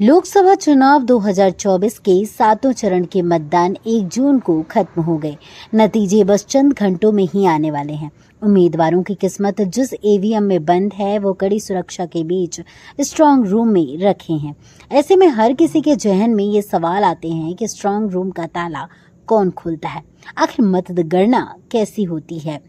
लोकसभा चुनाव 2024 के सातों चरण के मतदान 1 जून को खत्म हो गए। नतीजे बस चंद घंटों में ही आने वाले हैं। उम्मीदवारों की किस्मत जिस ईवीएम में बंद है वो कड़ी सुरक्षा के बीच स्ट्रांग रूम में रखे हैं। ऐसे में हर किसी के जहन में ये सवाल आते हैं कि स्ट्रांग रूम का ताला कौन खोलता है, आखिर मतगणना कैसी होती है,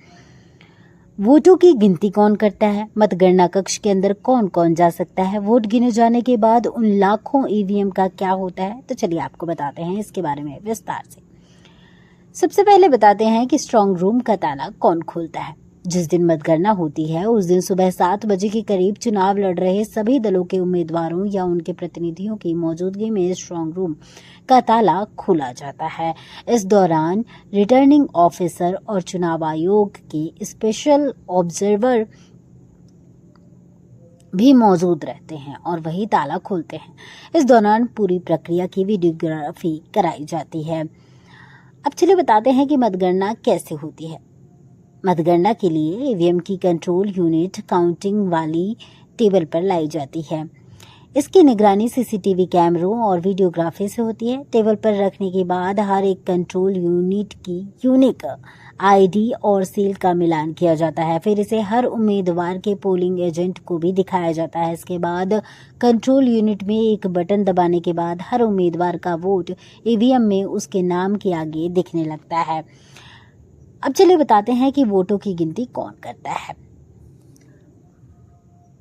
वोटों की गिनती कौन करता है, मतगणना कक्ष के अंदर कौन कौन जा सकता है, वोट गिने जाने के बाद उन लाखों ईवीएम का क्या होता है। तो चलिए आपको बताते हैं इसके बारे में विस्तार से। सबसे पहले बताते हैं कि स्ट्रांग रूम का ताला कौन खोलता है। जिस दिन मतगणना होती है उस दिन सुबह 7 बजे के करीब चुनाव लड़ रहे सभी दलों के उम्मीदवारों या उनके प्रतिनिधियों की मौजूदगी में स्ट्रांग रूम का ताला खोला जाता है। इस दौरान रिटर्निंग ऑफिसर और चुनाव आयोग के स्पेशल ऑब्जर्वर भी मौजूद रहते हैं और वही ताला खोलते हैं। इस दौरान पूरी प्रक्रिया की वीडियोग्राफी कराई जाती है। अब चलिए बताते हैं कि मतगणना कैसे होती है। मतगणना के लिए ईवीएम की कंट्रोल यूनिट काउंटिंग वाली टेबल पर लाई जाती है। इसकी निगरानी सीसीटीवी कैमरों और वीडियोग्राफी से होती है। टेबल पर रखने के बाद हर एक कंट्रोल यूनिट की यूनिक आईडी और सील का मिलान किया जाता है। फिर इसे हर उम्मीदवार के पोलिंग एजेंट को भी दिखाया जाता है। इसके बाद कंट्रोल यूनिट में एक बटन दबाने के बाद हर उम्मीदवार का वोट ईवीएम में उसके नाम के आगे दिखने लगता है। अब चलिए बताते हैं कि वोटों की गिनती कौन करता है।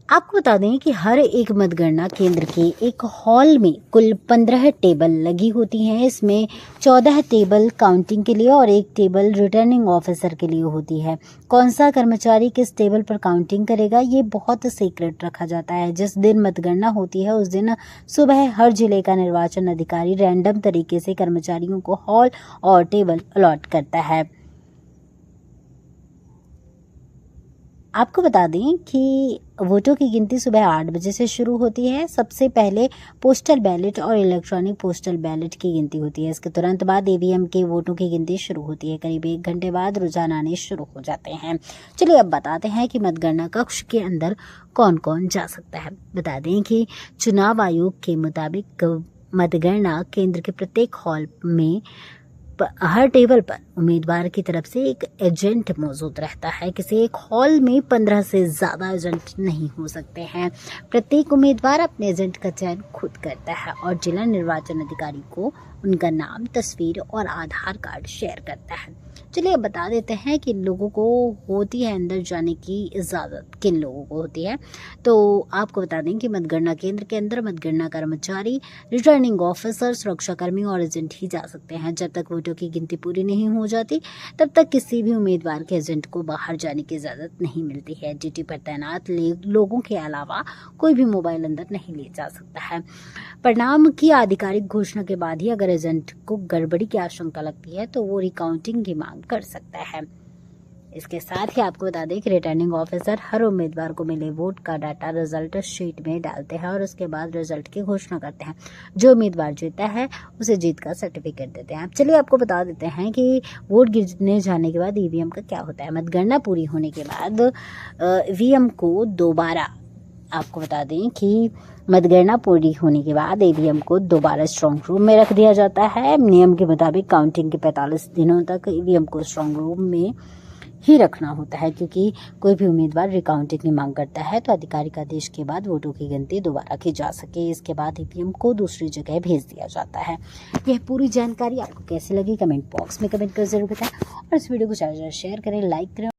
आपको बता दें कि हर एक मतगणना केंद्र के एक हॉल में कुल 15 टेबल लगी होती हैं। इसमें 14 टेबल काउंटिंग के लिए और एक टेबल रिटर्निंग ऑफिसर के लिए होती है। कौन सा कर्मचारी किस टेबल पर काउंटिंग करेगा ये बहुत सीक्रेट रखा जाता है। जिस दिन मतगणना होती है उस दिन सुबह हर जिले का निर्वाचन अधिकारी रैंडम तरीके से कर्मचारियों को हॉल और टेबल अलॉट करता है। आपको बता दें कि वोटों की गिनती सुबह 8 बजे से शुरू होती है। सबसे पहले पोस्टल बैलेट और इलेक्ट्रॉनिक पोस्टल बैलेट की गिनती होती है। इसके तुरंत बाद ईवीएम के वोटों की गिनती शुरू होती है। करीब 1 घंटे बाद रुझान आने शुरू हो जाते हैं। चलिए अब बताते हैं कि मतगणना कक्ष के अंदर कौन कौन जा सकता है। बता दें कि चुनाव आयोग के मुताबिक मतगणना केंद्र के प्रत्येक हॉल में हर टेबल पर उम्मीदवार की तरफ से एक एजेंट मौजूद रहता है। किसी एक हॉल में 15 से ज्यादा एजेंट नहीं हो सकते हैं। प्रत्येक उम्मीदवार अपने एजेंट का चयन खुद करता है और जिला निर्वाचन अधिकारी को उनका नाम, तस्वीर और आधार कार्ड शेयर करता है। चलिए अब बता देते हैं कि लोगों को होती है अंदर जाने की इजाज़त, किन लोगों को होती है। तो आपको बता दें कि मतगणना केंद्र के अंदर मतगणना कर्मचारी, रिटर्निंग ऑफिसर, सुरक्षाकर्मी और एजेंट ही जा सकते हैं। जब तक वोटों की गिनती पूरी नहीं हो जाती तब तक किसी भी उम्मीदवार के एजेंट को बाहर जाने की इजाज़त नहीं मिलती है। ड्यूटी पर तैनात लोगों के अलावा कोई भी मोबाइल अंदर नहीं ले जा सकता है। परिणाम की आधिकारिक घोषणा के बाद ही अगर एजेंट को गड़बड़ी की आशंका लगती है तो वो रिकाउंटिंग की मांग कर सकता है। इसके साथ ही आपको बता दें कि रिटर्निंग ऑफिसर हर उम्मीदवार को मिले वोट का डाटा रिजल्ट शीट में डालते हैं और उसके बाद रिजल्ट की घोषणा करते हैं। जो उम्मीदवार जीता है उसे जीत का सर्टिफिकेट देते हैं। अब चलिए आपको बता देते हैं कि वोट गिरने जाने के बाद ईवीएम का क्या होता है। मतगणना पूरी होने के बाद ईवीएम को दोबारा आपको बता दें कि मतगणना पूरी होने के बाद ईवीएम को दोबारा स्ट्रांग रूम में रख दिया जाता है। नियम के मुताबिक काउंटिंग के 45 दिनों तक ईवीएम को स्ट्रांग रूम में ही रखना होता है, क्योंकि कोई भी उम्मीदवार रिकाउंटिंग की मांग करता है तो अधिकारी का आदेश के बाद वोटों की गिनती दोबारा की जा सके। इसके बाद ईवीएम को दूसरी जगह भेज दिया जाता है। यह पूरी जानकारी आपको कैसी लगी कमेंट बॉक्स में कमेंट कर जरूर बताएं और इस वीडियो को ज़्यादा से ज़्यादा शेयर करें, लाइक करें।